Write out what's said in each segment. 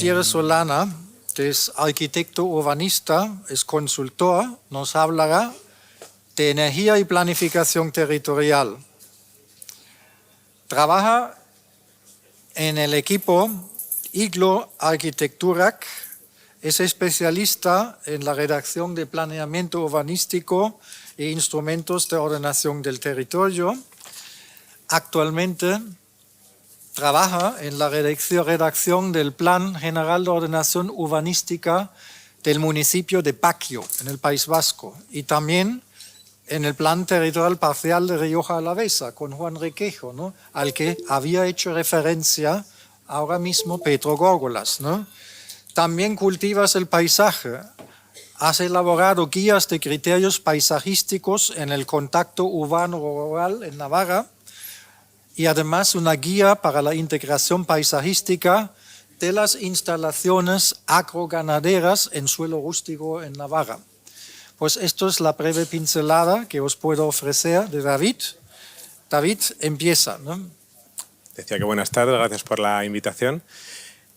Gutiérrez Solana, que es arquitecto urbanista, es consultor, nos hablará de energía y planificación territorial. Trabaja en el equipo Iglo Arquitecturac, es especialista en la redacción de planeamiento urbanístico e instrumentos de ordenación del territorio. Actualmente trabaja en la redacción del Plan General de Ordenación Urbanística del municipio de Baquio, en el País Vasco, y también en el Plan Territorial Parcial de Rioja Alavesa, con Juan Requejo, ¿no?, al que había hecho referencia ahora mismo Pedro Górgolas, ¿no? También cultivas el paisaje. Has elaborado guías de criterios paisajísticos en el contacto urbano-rural en Navarra y además una guía para la integración paisajística de las instalaciones agroganaderas en suelo rústico en Navarra. Pues esto es la breve pincelada que os puedo ofrecer de David. David, empieza, ¿no? Decía que buenas tardes, gracias por la invitación.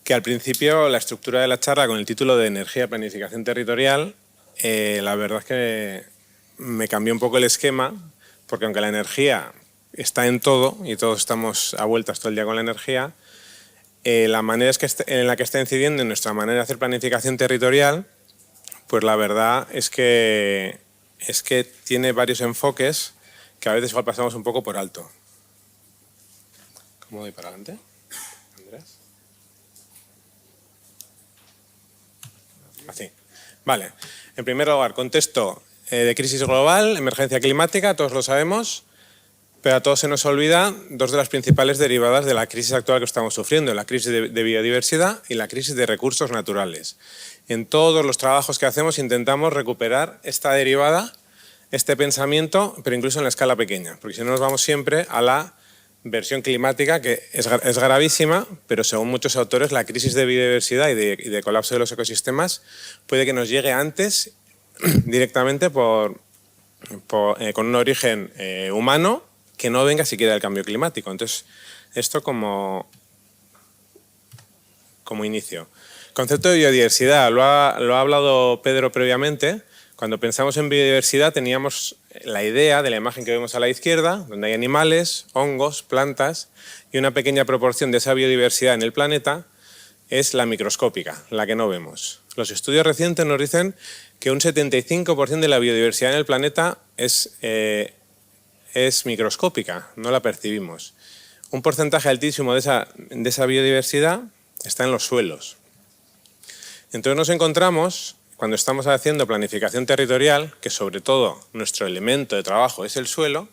Que al principio la estructura de la charla con el título de Energía y Planificación Territorial, la verdad es que me cambió un poco el esquema, porque aunque la energía está en todo y todos estamos a vueltas todo el día con la energía, la manera en la que está incidiendo en nuestra manera de hacer planificación territorial, pues la verdad es que tiene varios enfoques que a veces igual pasamos un poco por alto. ¿Cómo voy para adelante, Andrés? Así. Vale. En primer lugar, contexto de crisis global, emergencia climática, todos lo sabemos, pero a todos se nos olvida dos de las principales derivadas de la crisis actual que estamos sufriendo, la crisis de biodiversidad y la crisis de recursos naturales. En todos los trabajos que hacemos intentamos recuperar esta derivada, este pensamiento, pero incluso en la escala pequeña, porque si no nos vamos siempre a la versión climática, que es gravísima, pero según muchos autores la crisis de biodiversidad y de colapso de los ecosistemas puede que nos llegue antes directamente con un origen humano que no venga siquiera del cambio climático. Entonces, esto como inicio. Concepto de biodiversidad, lo ha hablado Pedro previamente. Cuando pensamos en biodiversidad teníamos la idea de la imagen que vemos a la izquierda, donde hay animales, hongos, plantas, y una pequeña proporción de esa biodiversidad en el planeta es la microscópica, la que no vemos. Los estudios recientes nos dicen que un 75% de la biodiversidad en el planeta es microscópica, no la percibimos. Un porcentaje altísimo de esa biodiversidad está en los suelos. Entonces nos encontramos, cuando estamos haciendo planificación territorial, que sobre todo nuestro elemento de trabajo es el suelo,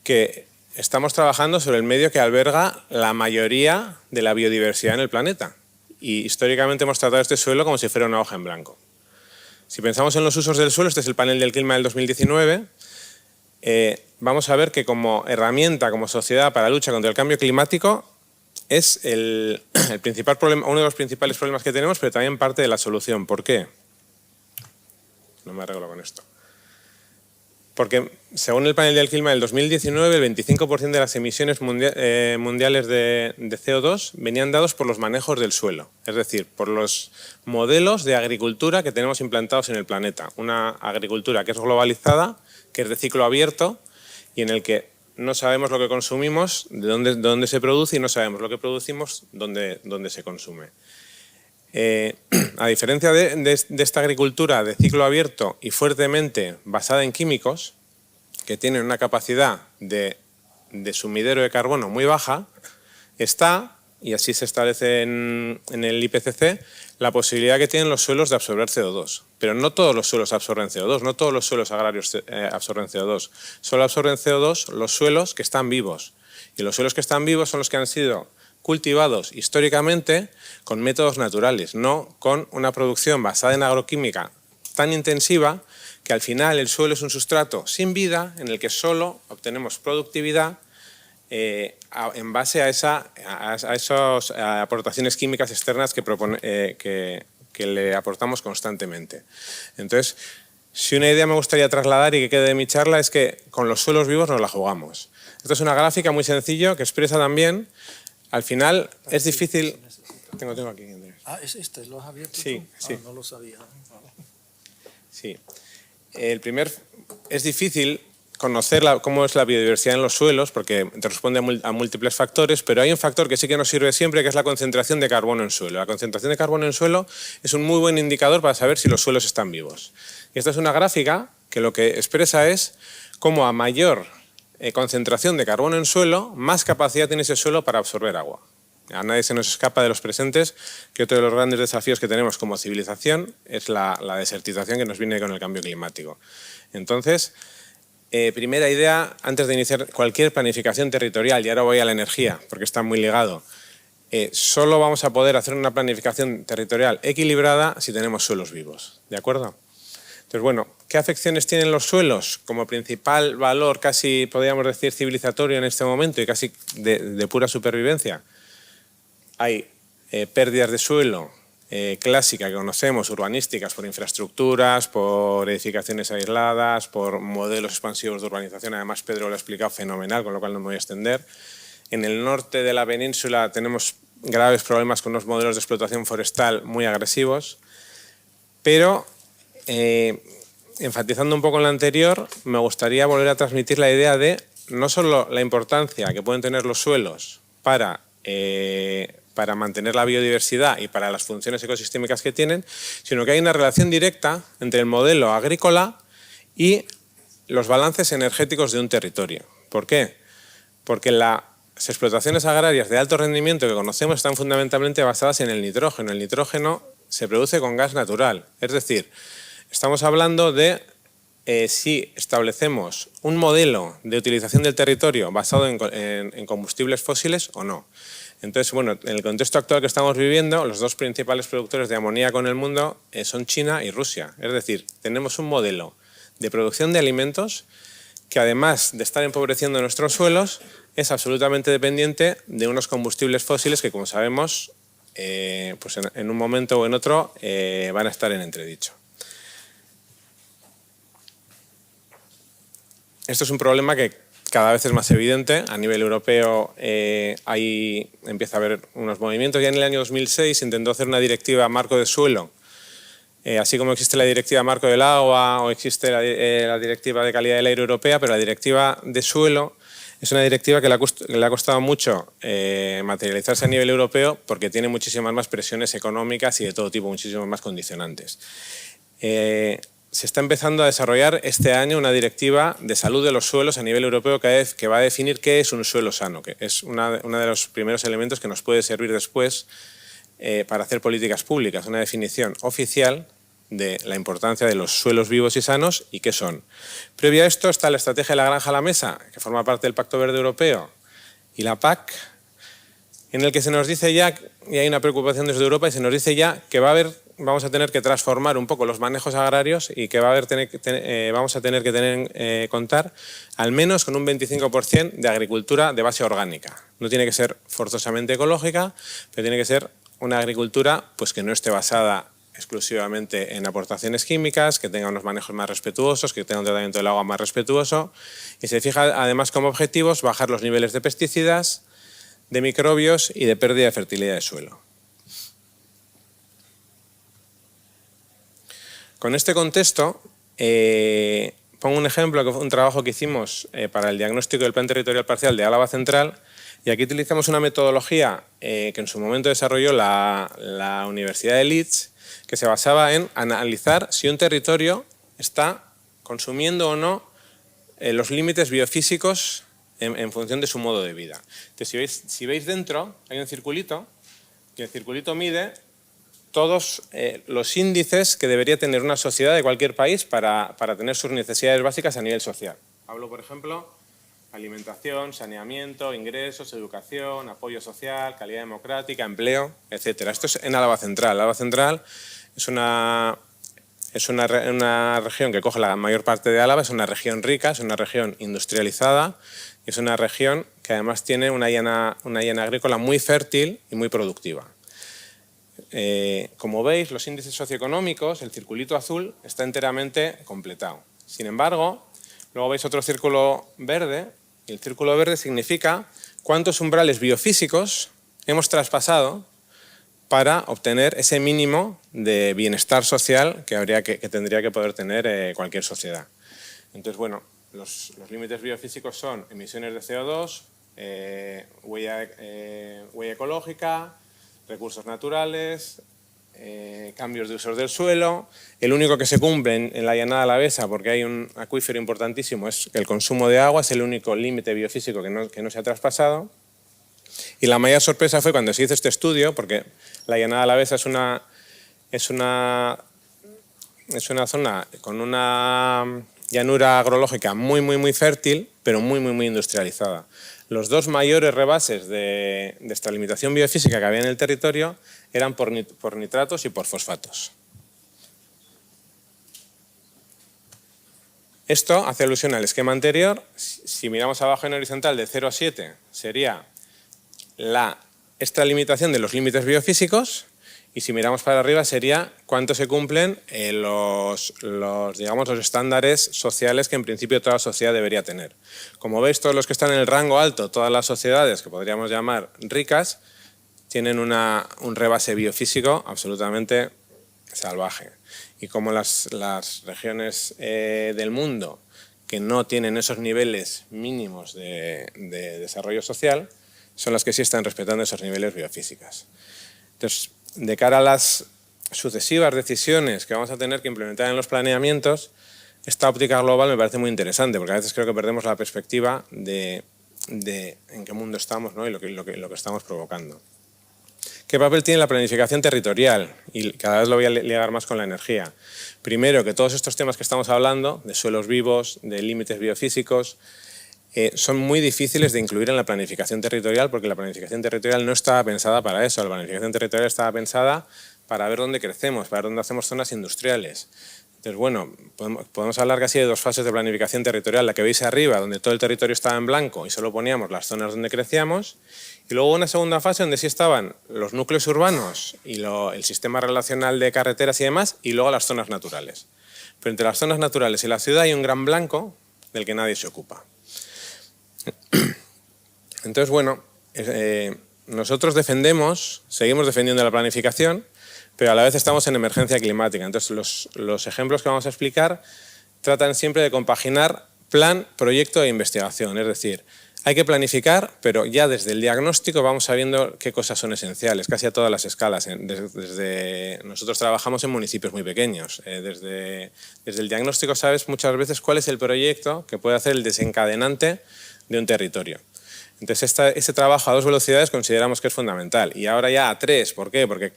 que estamos trabajando sobre el medio que alberga la mayoría de la biodiversidad en el planeta. Y históricamente hemos tratado este suelo como si fuera una hoja en blanco. Si pensamos en los usos del suelo, este es el panel del clima del 2019, vamos a ver que como herramienta, como sociedad para la lucha contra el cambio climático, es el principal problema, uno de los principales problemas que tenemos, pero también parte de la solución. ¿Por qué? No me arreglo con esto. Porque según el panel del clima del 2019, el 25% de las emisiones mundiales de CO2 venían dados por los manejos del suelo, es decir, por los modelos de agricultura que tenemos implantados en el planeta. Una agricultura que es globalizada, que es de ciclo abierto y en el que no sabemos lo que consumimos, de dónde se produce, y no sabemos lo que producimos, dónde se consume. A diferencia de esta agricultura de ciclo abierto y fuertemente basada en químicos, que tienen una capacidad de sumidero de carbono muy baja, está, y así se establece en el IPCC, la posibilidad que tienen los suelos de absorber CO2. Pero no todos los suelos absorben CO2, no todos los suelos agrarios absorben CO2. Solo absorben CO2 los suelos que están vivos. Y los suelos que están vivos son los que han sido cultivados históricamente con métodos naturales, no con una producción basada en agroquímica tan intensiva que al final el suelo es un sustrato sin vida en el que solo obtenemos productividad en base a esas aportaciones químicas externas que le aportamos constantemente. Entonces, si una idea me gustaría trasladar y que quede de mi charla es que con los suelos vivos nos la jugamos. Esta es una gráfica muy sencilla que expresa también, al final es difícil... Tengo aquí, Andrés. Ah, es este, ¿lo has abierto Sí, tú? sí. Ah, no lo sabía. Sí. Es difícil conocer cómo es la biodiversidad en los suelos porque responde a múltiples factores, pero hay un factor que sí que nos sirve siempre, que es la concentración de carbono en suelo. La concentración de carbono en suelo es un muy buen indicador para saber si los suelos están vivos. Y esta es una gráfica que lo que expresa es cómo a mayor concentración de carbono en suelo, más capacidad tiene ese suelo para absorber agua. A nadie se nos escapa de los presentes que otro de los grandes desafíos que tenemos como civilización es la desertización que nos viene con el cambio climático. Entonces, primera idea, antes de iniciar cualquier planificación territorial, y ahora voy a la energía, porque está muy ligado, solo vamos a poder hacer una planificación territorial equilibrada si tenemos suelos vivos, ¿de acuerdo? Entonces, bueno, ¿qué afecciones tienen los suelos como principal valor, casi podríamos decir civilizatorio en este momento y casi de pura supervivencia? Hay pérdidas de suelo clásica que conocemos, urbanísticas, por infraestructuras, por edificaciones aisladas, por modelos expansivos de urbanización. Además, Pedro lo ha explicado fenomenal, con lo cual no me voy a extender. En el norte de la península tenemos graves problemas con unos modelos de explotación forestal muy agresivos, pero enfatizando un poco en lo anterior, me gustaría volver a transmitir la idea de no solo la importancia que pueden tener los suelos para mantener la biodiversidad y para las funciones ecosistémicas que tienen, sino que hay una relación directa entre el modelo agrícola y los balances energéticos de un territorio. ¿Por qué? Porque las explotaciones agrarias de alto rendimiento que conocemos están fundamentalmente basadas en el nitrógeno. El nitrógeno se produce con gas natural, es decir, estamos hablando de si establecemos un modelo de utilización del territorio basado en combustibles fósiles o no. Entonces, bueno, en el contexto actual que estamos viviendo, los dos principales productores de amoníaco en el mundo son China y Rusia. Es decir, tenemos un modelo de producción de alimentos que, además de estar empobreciendo nuestros suelos, es absolutamente dependiente de unos combustibles fósiles que, como sabemos, pues en un momento o en otro van a estar en entredicho. Esto es un problema que cada vez es más evidente. A nivel europeo empieza a haber unos movimientos. Ya en el año 2006 se intentó hacer una directiva marco de suelo, así como existe la directiva marco del agua o existe la directiva de calidad del aire europea, pero la directiva de suelo es una directiva que le ha costado mucho materializarse a nivel europeo porque tiene muchísimas más presiones económicas y de todo tipo, muchísimos más condicionantes. Se está empezando a desarrollar este año una directiva de salud de los suelos a nivel europeo que va a definir qué es un suelo sano, que es uno de los primeros elementos que nos puede servir después para hacer políticas públicas, una definición oficial de la importancia de los suelos vivos y sanos y qué son. Previo a esto está la estrategia de la granja a la mesa, que forma parte del Pacto Verde Europeo, y la PAC, en el que se nos dice ya, y hay una preocupación desde Europa, y se nos dice ya que vamos a tener que transformar un poco los manejos agrarios y que vamos a tener que contar al menos con un 25% de agricultura de base orgánica. No tiene que ser forzosamente ecológica, pero tiene que ser una agricultura pues, que no esté basada exclusivamente en aportaciones químicas, que tenga unos manejos más respetuosos, que tenga un tratamiento del agua más respetuoso, y se fija además como objetivos bajar los niveles de pesticidas, de microbios y de pérdida de fertilidad de suelo. Con este contexto, pongo un ejemplo, que fue un trabajo que hicimos para el diagnóstico del Plan Territorial Parcial de Álava Central, y aquí utilizamos una metodología que en su momento desarrolló la Universidad de Leeds, que se basaba en analizar si un territorio está consumiendo o no los límites biofísicos en función de su modo de vida. Entonces, si veis dentro, hay un circulito, que el circulito mide todos los índices que debería tener una sociedad de cualquier país para tener sus necesidades básicas a nivel social. Hablo, por ejemplo, alimentación, saneamiento, ingresos, educación, apoyo social, calidad democrática, empleo, etc. Esto es en Álava Central. Álava Central es una región que coge la mayor parte de Álava, es una región rica, es una región industrializada, es una región que además tiene una llana agrícola muy fértil y muy productiva. Como veis, los índices socioeconómicos, el circulito azul, está enteramente completado. Sin embargo, luego veis otro círculo verde, y el círculo verde significa cuántos umbrales biofísicos hemos traspasado para obtener ese mínimo de bienestar social que tendría que poder tener cualquier sociedad. Entonces, bueno, los límites biofísicos son emisiones de CO2, huella ecológica, recursos naturales, cambios de usos del suelo. El único que se cumple en la Llanada Alavesa, porque hay un acuífero importantísimo, es que el consumo de agua es el único límite biofísico que no se ha traspasado. Y la mayor sorpresa fue cuando se hizo este estudio, porque la Llanada Alavesa es una zona con una llanura agrológica muy fértil, pero muy industrializada. Los dos mayores rebases de esta limitación biofísica que había en el territorio eran por nitratos y por fosfatos. Esto hace alusión al esquema anterior. Si miramos abajo en horizontal de 0 a 7 sería esta limitación de los límites biofísicos, y si miramos para arriba sería cuánto se cumplen los estándares sociales que en principio toda sociedad debería tener. Como veis, todos los que están en el rango alto, todas las sociedades que podríamos llamar ricas, tienen un rebase biofísico absolutamente salvaje. Y como las regiones del mundo que no tienen esos niveles mínimos de desarrollo social, son las que sí están respetando esos niveles biofísicos. Entonces, de cara a las sucesivas decisiones que vamos a tener que implementar en los planeamientos, esta óptica global me parece muy interesante, porque a veces creo que perdemos la perspectiva de en qué mundo estamos, ¿no? Y lo que estamos provocando. ¿Qué papel tiene la planificación territorial? Y cada vez lo voy a ligar más con la energía. Primero, que todos estos temas que estamos hablando, de suelos vivos, de límites biofísicos, son muy difíciles de incluir en la planificación territorial, porque la planificación territorial no estaba pensada para eso. La planificación territorial estaba pensada para ver dónde crecemos, para ver dónde hacemos zonas industriales. Entonces, bueno, podemos hablar casi de dos fases de planificación territorial. La que veis arriba, donde todo el territorio estaba en blanco y solo poníamos las zonas donde crecíamos. Y luego una segunda fase donde sí estaban los núcleos urbanos y el sistema relacional de carreteras y demás, y luego las zonas naturales. Pero entre las zonas naturales y la ciudad hay un gran blanco del que nadie se ocupa. Entonces, bueno, nosotros seguimos defendiendo la planificación, pero a la vez estamos en emergencia climática. Entonces, los ejemplos que vamos a explicar tratan siempre de compaginar plan, proyecto e investigación. Es decir, hay que planificar, pero ya desde el diagnóstico vamos sabiendo qué cosas son esenciales, casi a todas las escalas. Nosotros trabajamos en municipios muy pequeños. Desde el diagnóstico sabes muchas veces cuál es el proyecto que puede hacer el desencadenante de un territorio. Entonces, ese trabajo a dos velocidades consideramos que es fundamental. Y ahora ya a tres. ¿Por qué? Porque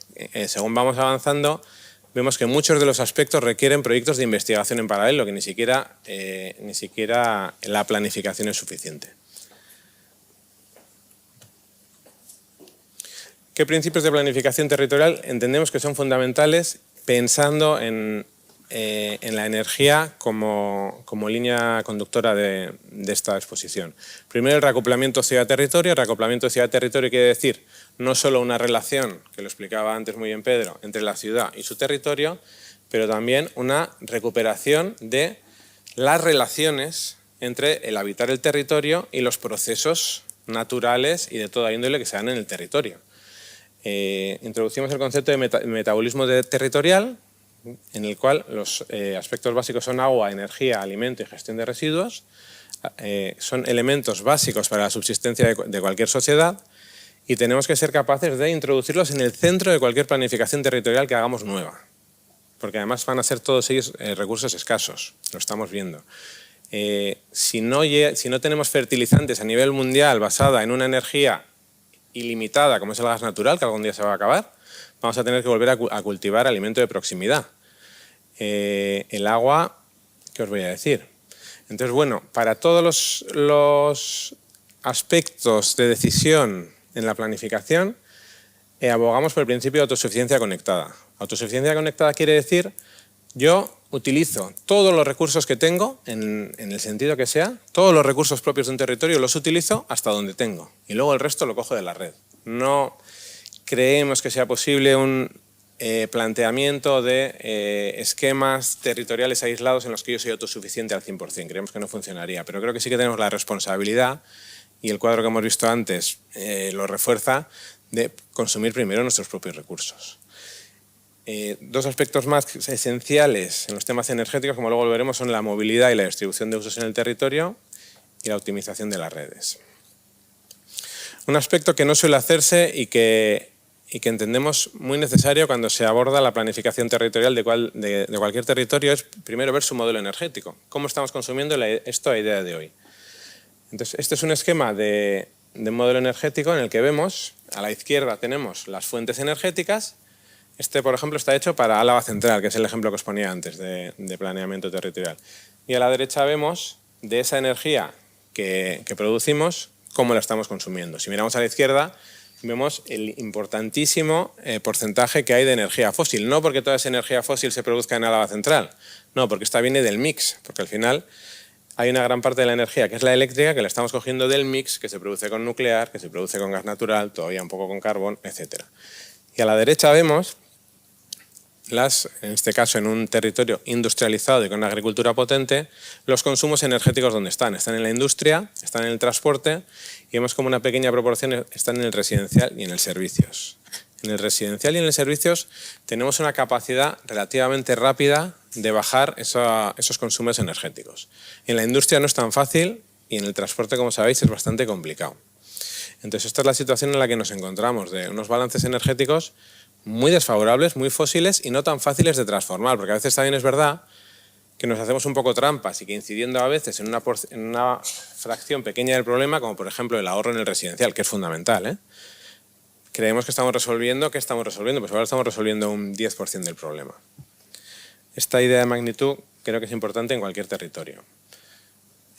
según vamos avanzando, vemos que muchos de los aspectos requieren proyectos de investigación en paralelo, que ni siquiera la planificación es suficiente. ¿Qué principios de planificación territorial entendemos que son fundamentales pensando en la energía como línea conductora de esta exposición? Primero, el reacoplamiento ciudad-territorio. El reacoplamiento ciudad-territorio quiere decir no solo una relación, que lo explicaba antes muy bien Pedro, entre la ciudad y su territorio, pero también una recuperación de las relaciones entre el habitar el territorio y los procesos naturales y de toda índole que se dan en el territorio. Introducimos el concepto de metabolismo territorial, en el cual los aspectos básicos son agua, energía, alimento y gestión de residuos. Son elementos básicos para la subsistencia de cualquier sociedad, y tenemos que ser capaces de introducirlos en el centro de cualquier planificación territorial que hagamos nueva, porque además van a ser todos ellos recursos escasos, lo estamos viendo. Si no tenemos fertilizantes a nivel mundial basada en una energía ilimitada, como es el gas natural, que algún día se va a acabar, vamos a tener que volver a cultivar alimento de proximidad. El agua, ¿qué os voy a decir? Entonces, bueno, para todos los aspectos de decisión en la planificación, abogamos por el principio de autosuficiencia conectada. Autosuficiencia conectada quiere decir, yo utilizo todos los recursos que tengo, en el sentido que sea, todos los recursos propios de un territorio los utilizo hasta donde tengo, y luego el resto lo cojo de la red. No creemos que sea posible un planteamiento de esquemas territoriales aislados en los que yo soy autosuficiente al 100%. Creemos que no funcionaría, pero creo que sí que tenemos la responsabilidad, y el cuadro que hemos visto antes lo refuerza, de consumir primero nuestros propios recursos. Dos aspectos más esenciales en los temas energéticos, como luego lo veremos, son la movilidad y la distribución de usos en el territorio y la optimización de las redes. Un aspecto que no suele hacerse y que entendemos muy necesario cuando se aborda la planificación territorial de cualquier territorio es primero ver su modelo energético, cómo estamos consumiendo esto a día de hoy. Entonces, este es un esquema de un modelo energético en el que vemos, a la izquierda tenemos las fuentes energéticas. Este, por ejemplo, está hecho para Álava Central, que es el ejemplo que os ponía antes de planeamiento territorial. Y a la derecha vemos de esa energía que producimos, cómo la estamos consumiendo. Si miramos a la izquierda, vemos el importantísimo porcentaje que hay de energía fósil. No porque toda esa energía fósil se produzca en Álava Central, no, porque esta viene del mix, porque al final hay una gran parte de la energía que es la eléctrica que la estamos cogiendo del mix, que se produce con nuclear, que se produce con gas natural, todavía un poco con carbón, etc. Y a la derecha vemos en este caso en un territorio industrializado y con una agricultura potente, los consumos energéticos donde están. Están en la industria, están en el transporte y vemos como una pequeña proporción están en el residencial y en el servicios. En el residencial y en el servicios tenemos una capacidad relativamente rápida de bajar esos consumos energéticos. En la industria no es tan fácil y en el transporte, como sabéis, es bastante complicado. Entonces, esta es la situación en la que nos encontramos, de unos balances energéticos muy desfavorables, muy fósiles y no tan fáciles de transformar, porque a veces también es verdad que nos hacemos un poco trampas y que incidiendo a veces en una fracción pequeña del problema, como por ejemplo el ahorro en el residencial, que es fundamental, creemos que estamos resolviendo, Pues ahora estamos resolviendo un 10% del problema. Esta idea de magnitud creo que es importante en cualquier territorio.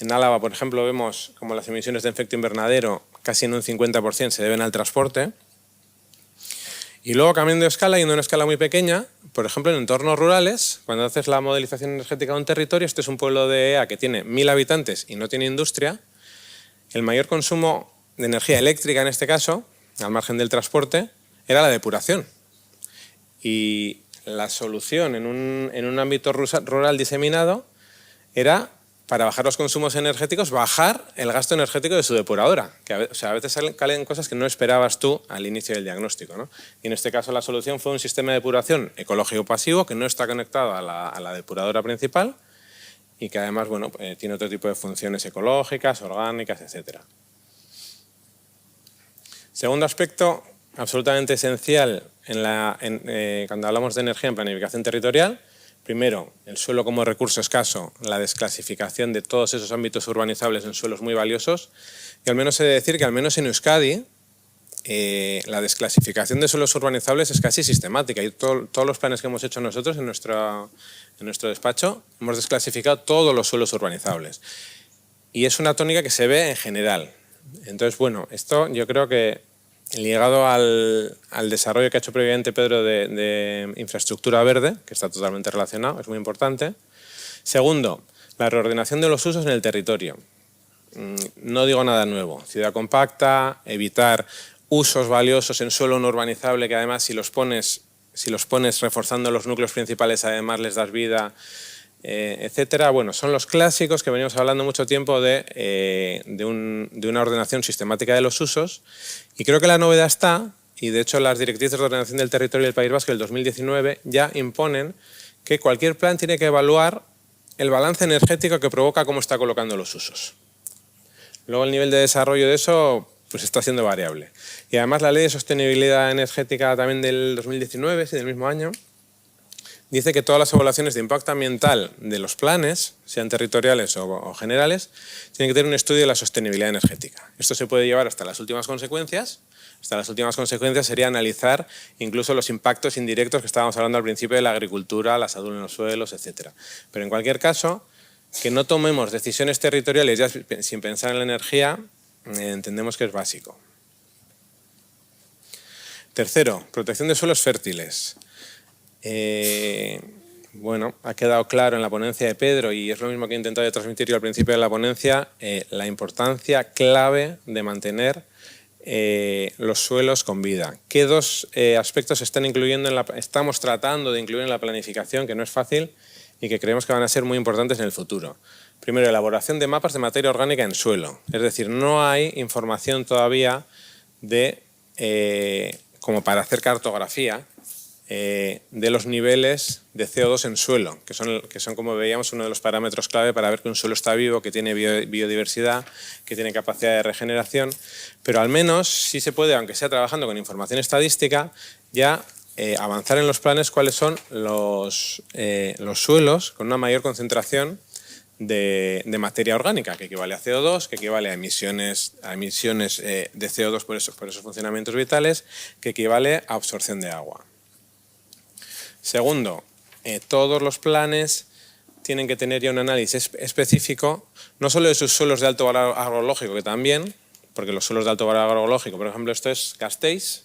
En Álava, por ejemplo, vemos como las emisiones de efecto invernadero casi en un 50% se deben al transporte. Y luego, cambiando de escala, yendo a una escala muy pequeña, por ejemplo, en entornos rurales, cuando haces la modelización energética de un territorio, este es un pueblo de EA que tiene 1000 habitantes y no tiene industria, el mayor consumo de energía eléctrica en este caso, al margen del transporte, era la depuración. Y la solución en un ámbito rural diseminado era, para bajar los consumos energéticos, bajar el gasto energético de su depuradora. Que a veces salen cosas que no esperabas tú al inicio del diagnóstico, ¿no? Y en este caso la solución fue un sistema de depuración ecológico pasivo que no está conectado a la depuradora principal y que además tiene otro tipo de funciones ecológicas, orgánicas, etc. Segundo aspecto absolutamente esencial cuando hablamos de energía en planificación territorial. Primero, el suelo como recurso escaso, la desclasificación de todos esos ámbitos urbanizables en suelos muy valiosos. Y al menos he de decir que al menos en Euskadi la desclasificación de suelos urbanizables es casi sistemática. Y todos los planes que hemos hecho nosotros en nuestro despacho hemos desclasificado todos los suelos urbanizables. Y es una tónica que se ve en general. Entonces, esto yo creo que ligado al desarrollo que ha hecho previamente Pedro de infraestructura verde, que está totalmente relacionado, es muy importante. Segundo, la reordenación de los usos en el territorio. No digo nada nuevo. Ciudad compacta, evitar usos valiosos en suelo no urbanizable, que además si los pones reforzando los núcleos principales, además les das vida, etcétera. Son los clásicos que venimos hablando mucho tiempo de una ordenación sistemática de los usos. Y creo que la novedad está, y de hecho las directrices de ordenación del territorio del País Vasco del 2019 ya imponen que cualquier plan tiene que evaluar el balance energético que provoca cómo está colocando los usos. Luego el nivel de desarrollo de eso está siendo variable. Y además la Ley de Sostenibilidad Energética también del 2019, sí, del mismo año, dice que todas las evaluaciones de impacto ambiental de los planes, sean territoriales o generales, tienen que tener un estudio de la sostenibilidad energética. Esto se puede llevar hasta las últimas consecuencias. Hasta las últimas consecuencias sería analizar incluso los impactos indirectos que estábamos hablando al principio de la agricultura, la salud en los suelos, etc. Pero en cualquier caso, que no tomemos decisiones territoriales ya sin pensar en la energía, entendemos que es básico. Tercero, protección de suelos fértiles. Ha quedado claro en la ponencia de Pedro, y es lo mismo que he intentado transmitir yo al principio de la ponencia, la importancia clave de mantener los suelos con vida. ¿Qué dos aspectos estamos tratando de incluir en la planificación, que no es fácil y que creemos que van a ser muy importantes en el futuro? Primero, elaboración de mapas de materia orgánica en suelo. Es decir, no hay información todavía de como para hacer cartografía de los niveles de CO2 en suelo, que son, como veíamos, uno de los parámetros clave para ver que un suelo está vivo, que tiene biodiversidad, que tiene capacidad de regeneración, pero al menos sí se puede, aunque sea trabajando con información estadística, ya avanzar en los planes cuáles son los suelos con una mayor concentración de materia orgánica, que equivale a CO2, que equivale a emisiones de CO2 por esos funcionamientos vitales, que equivale a absorción de agua. Segundo, todos los planes tienen que tener ya un análisis específico, no solo de sus suelos de alto valor agrológico, que también, porque los suelos de alto valor agrológico, por ejemplo, esto es Gasteiz,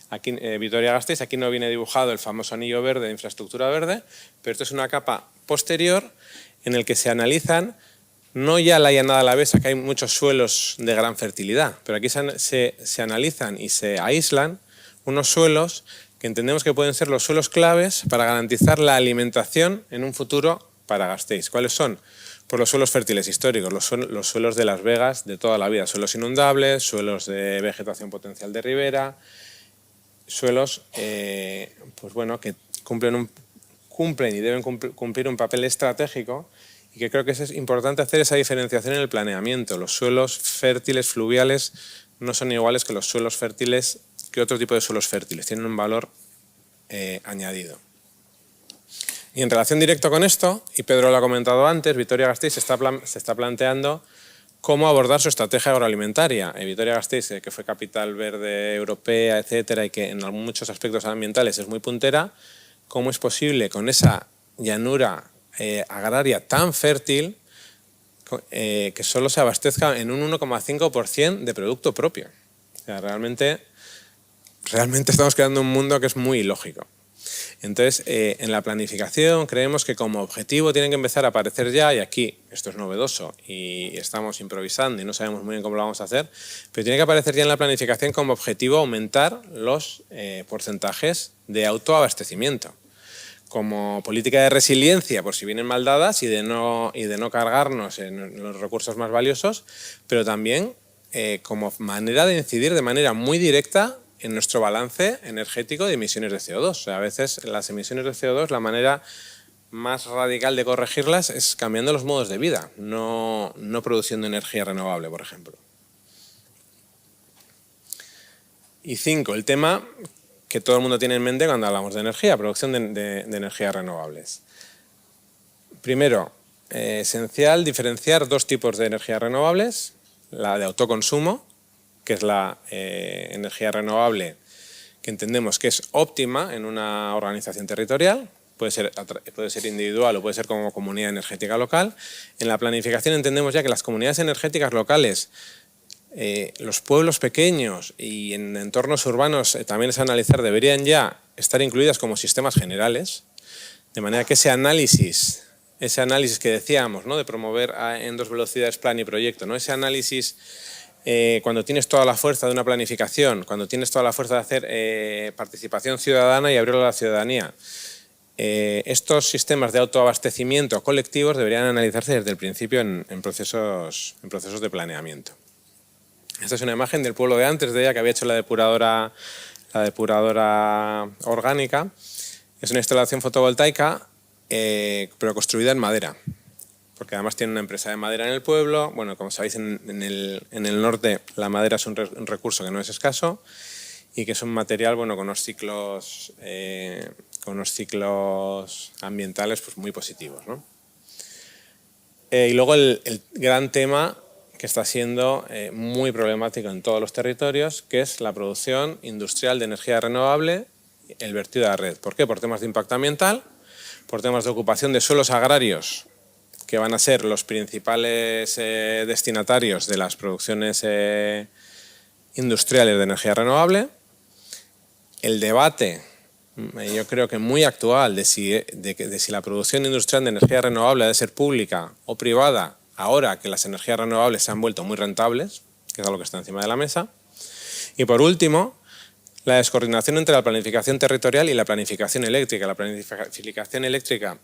aquí, Vitoria-Gasteiz, aquí no viene dibujado el famoso anillo verde de infraestructura verde, pero esto es una capa posterior en el que se analizan no ya la llanada alavesa, que hay muchos suelos de gran fertilidad, pero aquí se analizan y se aíslan unos suelos que entendemos que pueden ser los suelos claves para garantizar la alimentación en un futuro para Gasteiz. ¿Cuáles son? Pues los suelos fértiles históricos, los suelos de Las Vegas de toda la vida, suelos inundables, suelos de vegetación potencial de ribera, suelos pues bueno, que cumplen y deben cumplir un papel estratégico, y que creo que es importante hacer esa diferenciación en el planeamiento. Los suelos fértiles fluviales no son iguales que los suelos fértiles, que otro tipo de suelos fértiles, tienen un valor añadido. Y en relación directa con esto, y Pedro lo ha comentado antes, Vitoria-Gasteiz se está planteando cómo abordar su estrategia agroalimentaria. Vitoria-Gasteiz, que fue capital verde europea, etcétera, y que en muchos aspectos ambientales es muy puntera, ¿cómo es posible con esa llanura agraria tan fértil que solo se abastezca en un 1,5% de producto propio? O sea, realmente estamos creando un mundo que es muy ilógico. Entonces, en la planificación creemos que como objetivo tienen que empezar a aparecer ya, y aquí esto es novedoso y estamos improvisando y no sabemos muy bien cómo lo vamos a hacer, pero tiene que aparecer ya en la planificación como objetivo aumentar los porcentajes de autoabastecimiento, como política de resiliencia por si vienen mal dadas y de no cargarnos en los recursos más valiosos, pero también como manera de incidir de manera muy directa en nuestro balance energético de emisiones de CO2. O sea, a veces las emisiones de CO2, la manera más radical de corregirlas es cambiando los modos de vida, no produciendo energía renovable, por ejemplo. Y 5, el tema que todo el mundo tiene en mente cuando hablamos de energía, producción de energías renovables. Primero, esencial diferenciar dos tipos de energías renovables, la de autoconsumo, que es la energía renovable que entendemos que es óptima en una organización territorial, puede ser individual o puede ser como comunidad energética local. En la planificación entendemos ya que las comunidades energéticas locales, los pueblos pequeños y en entornos urbanos también es analizar, deberían ya estar incluidas como sistemas generales, de manera que ese análisis que decíamos, ¿no?, de promover en 2 velocidades plan y proyecto, ¿no?, ese análisis cuando tienes toda la fuerza de una planificación, cuando tienes toda la fuerza de hacer participación ciudadana y abrirlo a la ciudadanía, estos sistemas de autoabastecimiento colectivos deberían analizarse desde el principio en procesos de planeamiento. Esta es una imagen del pueblo de antes de ella, que había hecho la depuradora orgánica. Es una instalación fotovoltaica, pero construida en madera, porque además tiene una empresa de madera en el pueblo. Bueno, como sabéis, en el norte la madera es un recurso que no es escaso y que es un material, bueno, con unos ciclos ambientales pues muy positivos, ¿no? Y luego el gran tema que está siendo muy problemático en todos los territorios, que es la producción industrial de energía renovable, el vertido a la red. ¿Por qué? Por temas de impacto ambiental, por temas de ocupación de suelos agrarios, que van a ser los principales destinatarios de las producciones industriales de energía renovable. El debate, yo creo que muy actual, de si la producción industrial de energía renovable ha de ser pública o privada, ahora que las energías renovables se han vuelto muy rentables, que es algo que está encima de la mesa. Y por último, la descoordinación entre la planificación territorial y la planificación eléctrica. La planificación eléctrica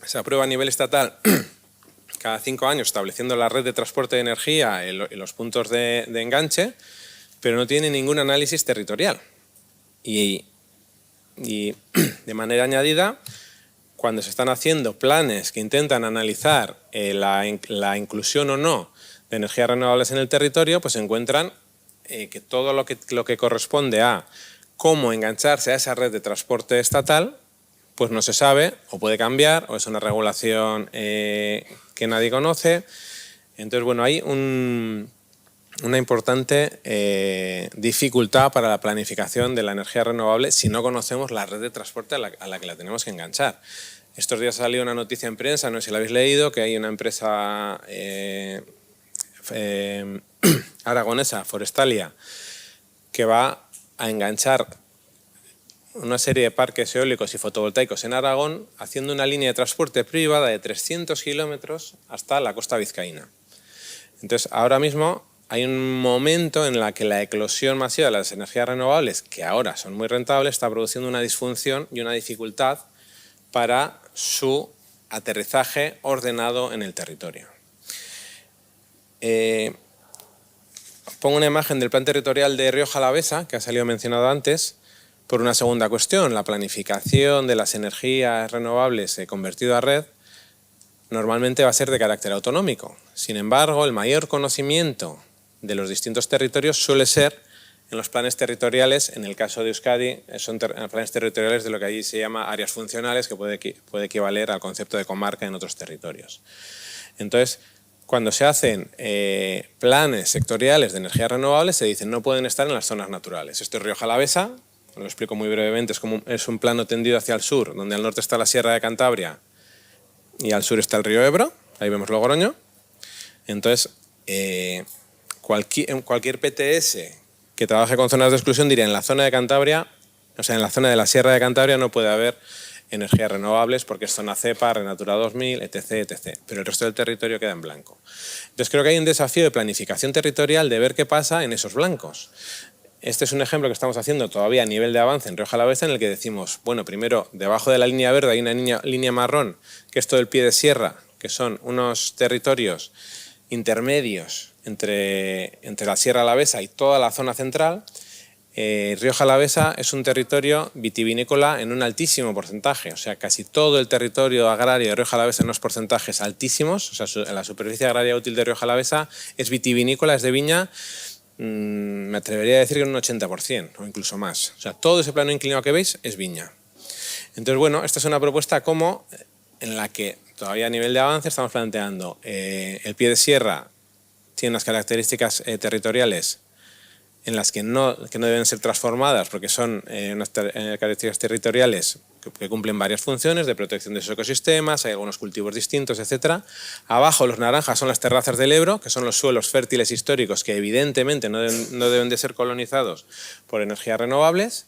se aprueba a nivel estatal cada 5 años estableciendo la red de transporte de energía y los puntos de enganche, pero no tiene ningún análisis territorial. Y de manera añadida, cuando se están haciendo planes que intentan analizar la inclusión o no de energías renovables en el territorio, pues se encuentran que todo lo que corresponde a cómo engancharse a esa red de transporte estatal, pues no se sabe, o puede cambiar, o es una regulación que nadie conoce. Entonces, bueno, hay una importante dificultad para la planificación de la energía renovable si no conocemos la red de transporte a la que la tenemos que enganchar. Estos días ha salido una noticia en prensa, no sé si la habéis leído, que hay una empresa aragonesa, Forestalia, que va a enganchar una serie de parques eólicos y fotovoltaicos en Aragón, haciendo una línea de transporte privada de 300 kilómetros hasta la costa vizcaína. Entonces, ahora mismo hay un momento en el que la eclosión masiva de las energías renovables, que ahora son muy rentables, está produciendo una disfunción y una dificultad para su aterrizaje ordenado en el territorio. Pongo una imagen del plan territorial de Rioja Alavesa, que ha salido mencionado antes, por una segunda cuestión. La planificación de las energías renovables convertido a red normalmente va a ser de carácter autonómico. Sin embargo, el mayor conocimiento de los distintos territorios suele ser en los planes territoriales. En el caso de Euskadi son planes territoriales de lo que allí se llama áreas funcionales, que puede equivaler al concepto de comarca en otros territorios. Entonces, cuando se hacen planes sectoriales de energías renovables, se dicen no pueden estar en las zonas naturales. Esto es Rioja Alavesa, lo explico muy brevemente, es un plano tendido hacia el sur, donde al norte está la Sierra de Cantabria y al sur está el río Ebro, ahí vemos Logroño. Entonces, cualquier PTS que trabaje con zonas de exclusión diría en la zona de Cantabria, o sea, en la zona de la Sierra de Cantabria no puede haber energías renovables porque es zona CEPA, Renatura 2000, etc., etc. Pero el resto del territorio queda en blanco. Entonces creo que hay un desafío de planificación territorial de ver qué pasa en esos blancos. Este es un ejemplo que estamos haciendo todavía a nivel de avance en Rioja Alavesa, en el que decimos, bueno, primero, debajo de la línea verde hay una línea marrón, que es todo el pie de sierra, que son unos territorios intermedios entre la Sierra Alavesa y toda la zona central. Rioja Alavesa es un territorio vitivinícola en un altísimo porcentaje, o sea, casi todo el territorio agrario de Rioja Alavesa en unos porcentajes altísimos, o sea, la superficie agraria útil de Rioja Alavesa es vitivinícola, es de viña, me atrevería a decir que un 80% o incluso más. O sea, todo ese plano inclinado que veis es viña. Entonces, bueno, esta es una propuesta en la que todavía a nivel de avance estamos planteando el pie de sierra tiene unas características territoriales en las que no deben ser transformadas porque son unas características territoriales que cumplen varias funciones de protección de esos ecosistemas, hay algunos cultivos distintos, etc. Abajo los naranjas son las terrazas del Ebro, que son los suelos fértiles históricos que evidentemente no deben de ser colonizados por energías renovables.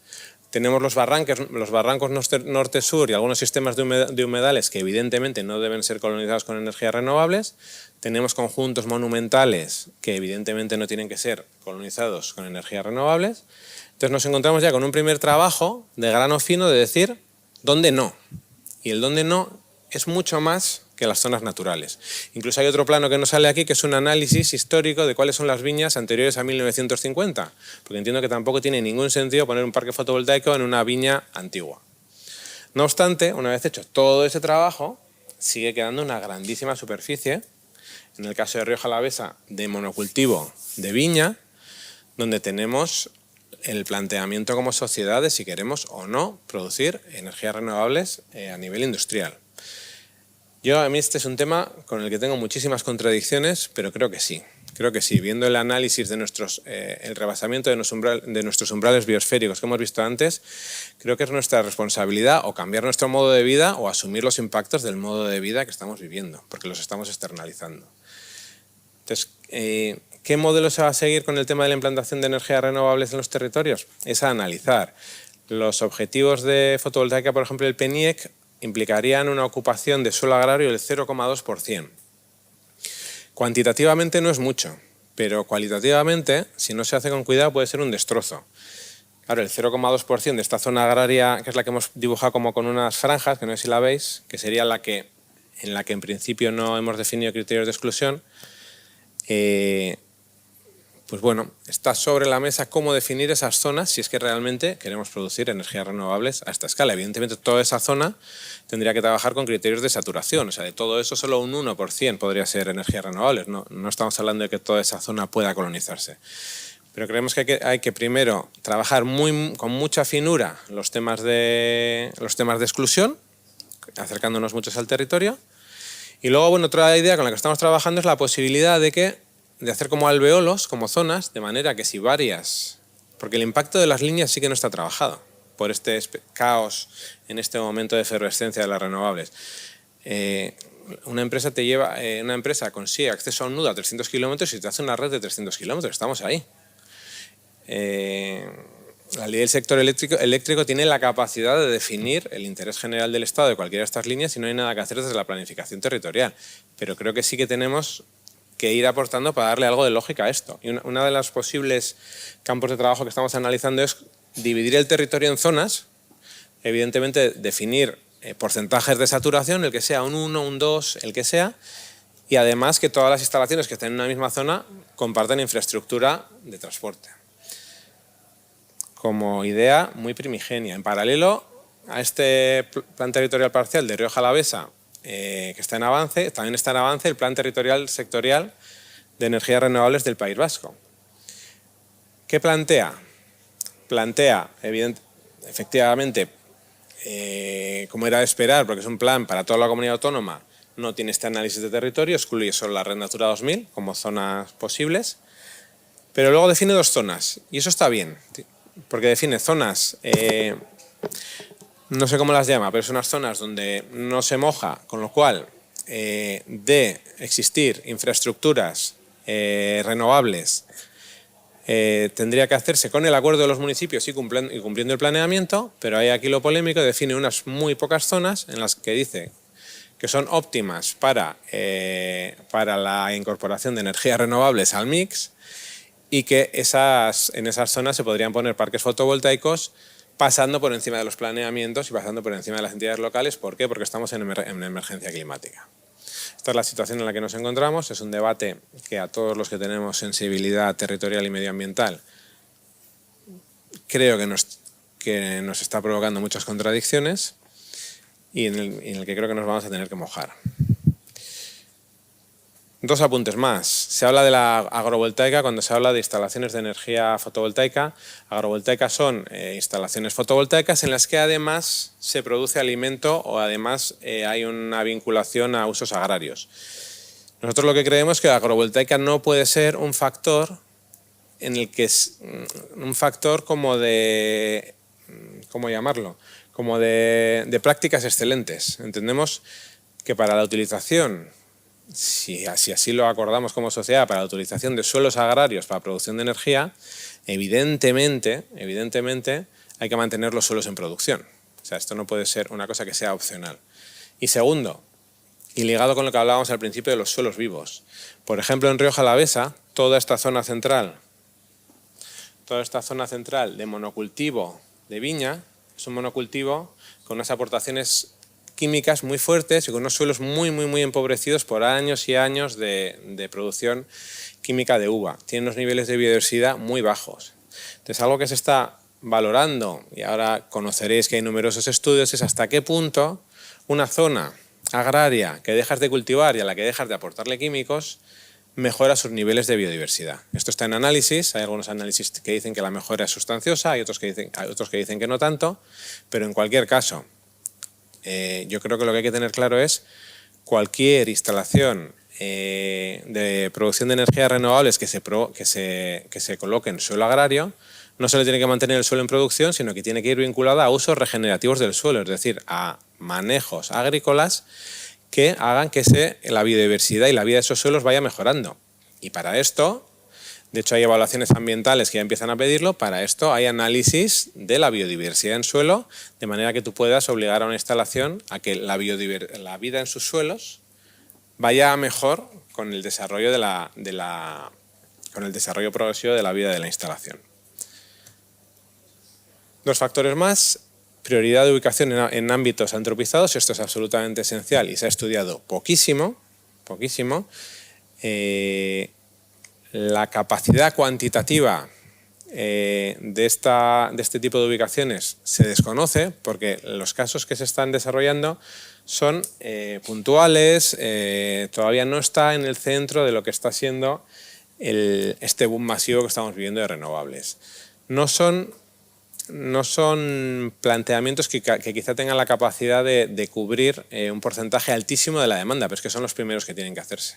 Tenemos los barrancos norte-sur y algunos sistemas de humedales que evidentemente no deben ser colonizados con energías renovables. Tenemos conjuntos monumentales que evidentemente no tienen que ser colonizados con energías renovables. Entonces nos encontramos ya con un primer trabajo de grano fino de decir dónde no. Y el dónde no es mucho más que las zonas naturales. Incluso hay otro plano que no sale aquí, que es un análisis histórico de cuáles son las viñas anteriores a 1950, porque entiendo que tampoco tiene ningún sentido poner un parque fotovoltaico en una viña antigua. No obstante, una vez hecho todo ese trabajo, sigue quedando una grandísima superficie, en el caso de Rioja Alavesa, de monocultivo de viña, donde tenemos el planteamiento como sociedad de si queremos o no producir energías renovables a nivel industrial. A mí este es un tema con el que tengo muchísimas contradicciones, pero creo que sí. Creo que sí, viendo el análisis de el rebasamiento de nuestros umbrales biosféricos que hemos visto antes, creo que es nuestra responsabilidad o cambiar nuestro modo de vida o asumir los impactos del modo de vida que estamos viviendo, porque los estamos externalizando. Entonces, ¿qué modelo se va a seguir con el tema de la implantación de energías renovables en los territorios? Es a analizar. Los objetivos de fotovoltaica, por ejemplo, el PENIEC, implicarían una ocupación de suelo agrario del 0,2%. Cuantitativamente no es mucho, pero cualitativamente, si no se hace con cuidado, puede ser un destrozo. Claro, el 0,2% de esta zona agraria, que es la que hemos dibujado como con unas franjas, que no sé si la veis, que sería la que en la que en principio no hemos definido criterios de exclusión, pues bueno, está sobre la mesa cómo definir esas zonas si es que realmente queremos producir energías renovables a esta escala. Evidentemente, toda esa zona tendría que trabajar con criterios de saturación. O sea, de todo eso, solo un 1% podría ser energías renovables. No estamos hablando de que toda esa zona pueda colonizarse. Pero creemos que hay que primero trabajar con mucha finura los temas de exclusión, acercándonos mucho al territorio. Y luego, bueno, otra idea con la que estamos trabajando es la posibilidad de hacer como alveolos, como zonas, de manera que si varias... Porque el impacto de las líneas sí que no está trabajado por este caos en este momento de efervescencia de las renovables. Una empresa consigue acceso a un nudo a 300 kilómetros y te hace una red de 300 kilómetros. Estamos ahí. La ley del sector eléctrico tiene la capacidad de definir el interés general del Estado de cualquiera de estas líneas y no hay nada que hacer desde la planificación territorial. Pero creo que sí que tenemos que ir aportando para darle algo de lógica a esto. Y una de los posibles campos de trabajo que estamos analizando es dividir el territorio en zonas, evidentemente definir porcentajes de saturación, el que sea un 1, un 2, el que sea, y además que todas las instalaciones que estén en una misma zona compartan infraestructura de transporte. Como idea muy primigenia. En paralelo a este plan territorial parcial de Rioja Alavesa, que está en avance, también está en avance el plan territorial sectorial de energías renovables del País Vasco. ¿Qué plantea? Plantea, efectivamente, como era de esperar, porque es un plan para toda la comunidad autónoma, no tiene este análisis de territorio, excluye solo la Red Natura 2000 como zonas posibles, pero luego define dos zonas, y eso está bien, porque define zonas, no sé cómo las llama, pero son unas zonas donde no se moja, con lo cual de existir infraestructuras renovables tendría que hacerse con el acuerdo de los municipios y cumpliendo el planeamiento, pero hay aquí lo polémico, define unas muy pocas zonas en las que dice que son óptimas para la incorporación de energías renovables al mix y que en esas zonas se podrían poner parques fotovoltaicos pasando por encima de los planeamientos y pasando por encima de las entidades locales. ¿Por qué? Porque estamos en emergencia climática. Esta es la situación en la que nos encontramos. Es un debate que a todos los que tenemos sensibilidad territorial y medioambiental creo que nos está provocando muchas contradicciones y en el que creo que nos vamos a tener que mojar. Dos apuntes más. Se habla de la agrovoltaica cuando se habla de instalaciones de energía fotovoltaica. Agrovoltaicas son instalaciones fotovoltaicas en las que además se produce alimento o además hay una vinculación a usos agrarios. Nosotros lo que creemos es que la agrovoltaica no puede ser un factor en el que es un factor como de, ¿cómo llamarlo? Como de prácticas excelentes. Entendemos que para la utilización, si así lo acordamos como sociedad, para la utilización de suelos agrarios para producción de energía, evidentemente hay que mantener los suelos en producción. O sea, esto no puede ser una cosa que sea opcional. Y segundo, y ligado con lo que hablábamos al principio de los suelos vivos, por ejemplo en Rioja Alavesa, toda esta zona central de monocultivo de viña, es un monocultivo con unas aportaciones químicas muy fuertes y con unos suelos muy empobrecidos por años y años de producción química de uva. Tiene unos niveles de biodiversidad muy bajos. Entonces, algo que se está valorando, y ahora conoceréis que hay numerosos estudios, es hasta qué punto una zona agraria que dejas de cultivar y a la que dejas de aportarle químicos mejora sus niveles de biodiversidad. Esto está en análisis, hay algunos análisis que dicen que la mejora es sustanciosa, hay otros que dicen que no tanto, pero en cualquier caso, yo creo que lo que hay que tener claro es cualquier instalación de producción de energías renovables que se coloque en suelo agrario, no solo tiene que mantener el suelo en producción, sino que tiene que ir vinculada a usos regenerativos del suelo, es decir, a manejos agrícolas que hagan que la biodiversidad y la vida de esos suelos vaya mejorando. Y para esto, de hecho hay evaluaciones ambientales que ya empiezan a pedirlo, para esto hay análisis de la biodiversidad en suelo, de manera que tú puedas obligar a una instalación a que la vida en sus suelos vaya mejor con el desarrollo con el desarrollo progresivo de la vida de la instalación. Dos factores más. Prioridad de ubicación en ámbitos antropizados, esto es absolutamente esencial y se ha estudiado poquísimo. La capacidad cuantitativa de este tipo de ubicaciones se desconoce porque los casos que se están desarrollando son puntuales, todavía no está en el centro de lo que está siendo este boom masivo que estamos viviendo de renovables. No son planteamientos que quizá tengan la capacidad de cubrir un porcentaje altísimo de la demanda, pero es que son los primeros que tienen que hacerse.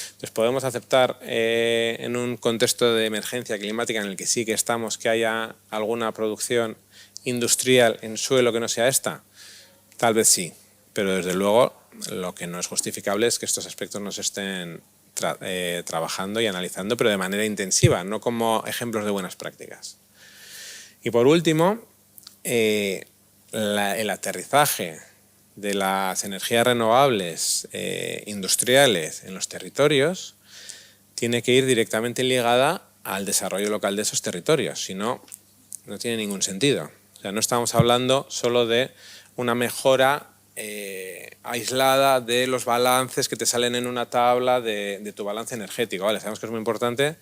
Entonces podemos aceptar en un contexto de emergencia climática en el que sí que estamos, que haya alguna producción industrial en suelo que no sea esta. Tal vez sí, pero desde luego lo que no es justificable es que estos aspectos no se estén trabajando y analizando, pero de manera intensiva, no como ejemplos de buenas prácticas. Y por último, el aterrizaje de las energías renovables industriales en los territorios tiene que ir directamente ligada al desarrollo local de esos territorios, si no, no tiene ningún sentido. O sea, no estamos hablando solo de una mejora aislada de los balances que te salen en una tabla de tu balance energético. Vale, sabemos que es muy importante,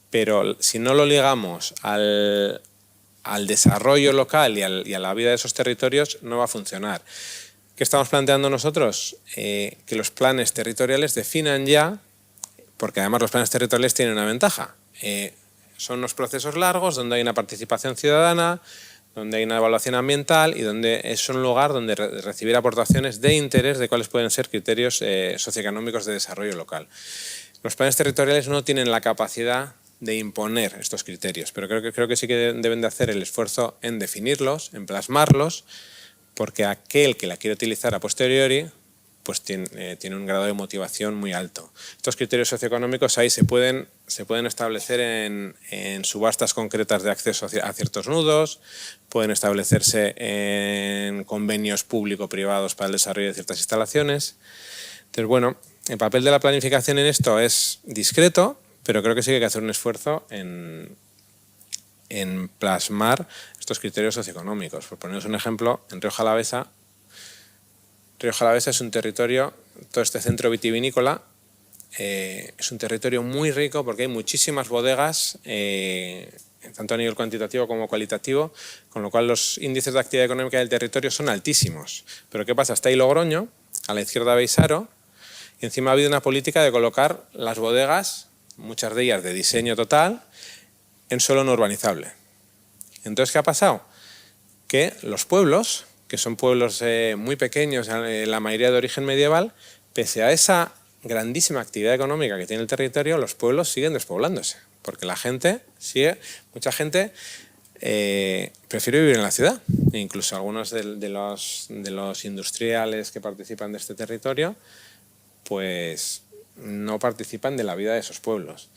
pero si no lo ligamos al desarrollo local y a la vida de esos territorios, no va a funcionar. ¿Qué estamos planteando nosotros? Que los planes territoriales definan ya, porque además los planes territoriales tienen una ventaja. Son unos procesos largos donde hay una participación ciudadana, donde hay una evaluación ambiental y donde es un lugar donde recibir aportaciones de interés de cuáles pueden ser criterios socioeconómicos de desarrollo local. Los planes territoriales no tienen la capacidad de imponer estos criterios, pero creo que sí que deben de hacer el esfuerzo en definirlos, en plasmarlos, porque aquel que la quiere utilizar a posteriori pues tiene un grado de motivación muy alto. Estos criterios socioeconómicos ahí se pueden establecer en subastas concretas de acceso a ciertos nudos, pueden establecerse en convenios público-privados para el desarrollo de ciertas instalaciones. Entonces, bueno, el papel de la planificación en esto es discreto, pero creo que sí que hay que hacer un esfuerzo en plasmar estos criterios socioeconómicos. Por poneros un ejemplo, en Rioja Alavesa es un territorio, todo este centro vitivinícola, es un territorio muy rico porque hay muchísimas bodegas, tanto a nivel cuantitativo como cualitativo, con lo cual los índices de actividad económica del territorio son altísimos. Pero ¿qué pasa? Está ahí Logroño, a la izquierda Beisaro, y encima ha habido una política de colocar las bodegas, muchas de ellas de diseño total, en suelo no urbanizable. Entonces, ¿qué ha pasado? Que los pueblos, que son pueblos muy pequeños, la mayoría de origen medieval, pese a esa grandísima actividad económica que tiene el territorio, los pueblos siguen despoblándose, porque mucha gente prefiere vivir en la ciudad. E incluso algunos de los industriales que participan de este territorio, pues no participan de la vida de esos pueblos.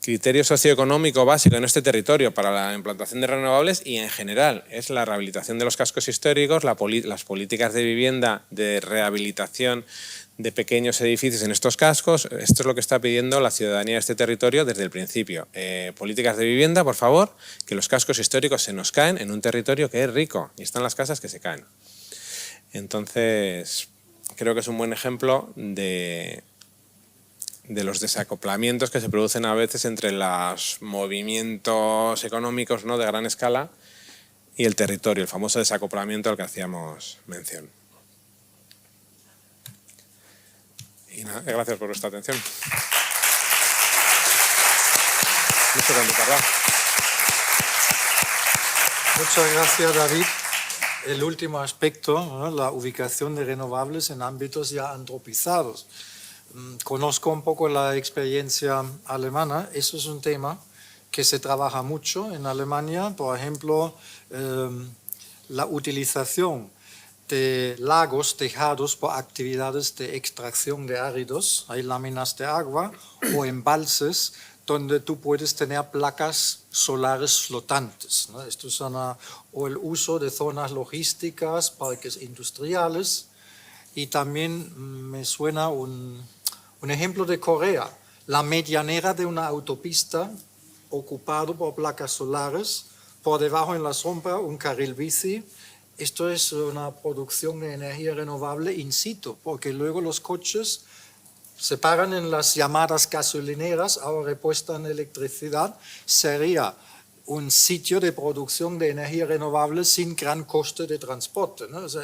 Criterio socioeconómico básico en este territorio para la implantación de renovables y en general es la rehabilitación de los cascos históricos, las políticas de vivienda, de rehabilitación de pequeños edificios en estos cascos. Esto es lo que está pidiendo la ciudadanía de este territorio desde el principio. Políticas de vivienda, por favor, que los cascos históricos se nos caen en un territorio que es rico y están las casas que se caen. Entonces, creo que es un buen ejemplo de los desacoplamientos que se producen a veces entre los movimientos económicos, ¿no?, de gran escala y el territorio, el famoso desacoplamiento al que hacíamos mención. Y nada, gracias por vuestra atención. Muchas gracias, David. El último aspecto, ¿no?, la ubicación de renovables en ámbitos ya antropizados. Conozco un poco la experiencia alemana. Eso es un tema que se trabaja mucho en Alemania. Por ejemplo, la utilización de lagos tejados por actividades de extracción de áridos. Hay láminas de agua o embalses donde tú puedes tener placas solares flotantes, ¿no? Esto es o el uso de zonas logísticas, parques industriales. Y también me suena un ejemplo de Corea, la medianera de una autopista ocupado por placas solares, por debajo en la sombra un carril bici esto es una producción de energía renovable in situ, porque luego los coches se paran en las llamadas gasolineras, ahora repuestan electricidad, sería un sitio de producción de energía renovable sin gran coste de transporte, ¿no? O sea,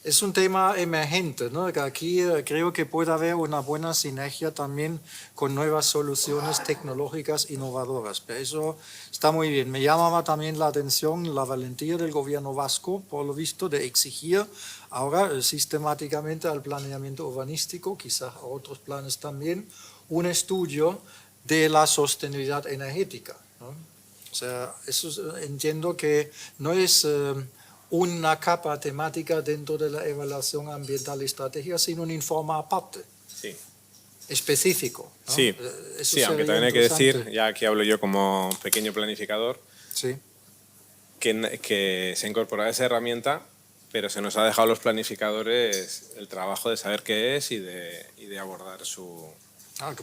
es un tema emergente, ¿no? Que aquí creo que puede haber una buena sinergia también con nuevas soluciones tecnológicas innovadoras. Pero eso está muy bien. Me llamaba también la atención la valentía del gobierno vasco, por lo visto, de exigir ahora sistemáticamente al planeamiento urbanístico, quizás a otros planes también, un estudio de la sostenibilidad energética, ¿no? O sea, eso entiendo que no es una capa temática dentro de la evaluación ambiental y estratégica, sino un informe aparte, Sí. específico, ¿no? Sí, Eso sí, aunque sería también hay que decir, interesante. ya aquí hablo yo como pequeño planificador, Sí, que se ha incorporado esa herramienta, pero se nos ha dejado a los planificadores el trabajo de saber qué es y de abordar su...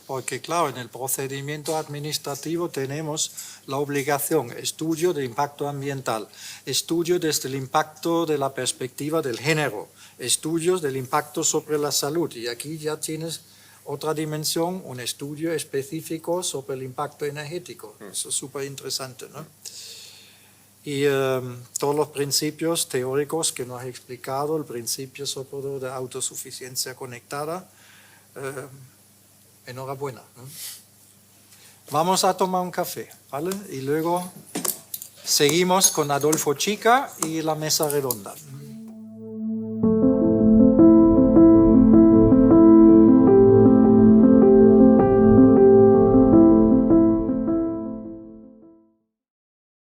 porque claro, en el procedimiento administrativo tenemos la obligación, estudio de impacto ambiental, estudio desde el impacto de la perspectiva del género, estudios del impacto sobre la salud, y aquí ya tienes otra dimensión, un estudio específico sobre el impacto energético. Eso es súper interesante, ¿no? Y todos los principios teóricos que nos ha explicado, el principio sobre todo de autosuficiencia conectada, enhorabuena, ¿no? Vamos a tomar un café, ¿vale? Y luego seguimos con Adolfo Chica y la mesa redonda.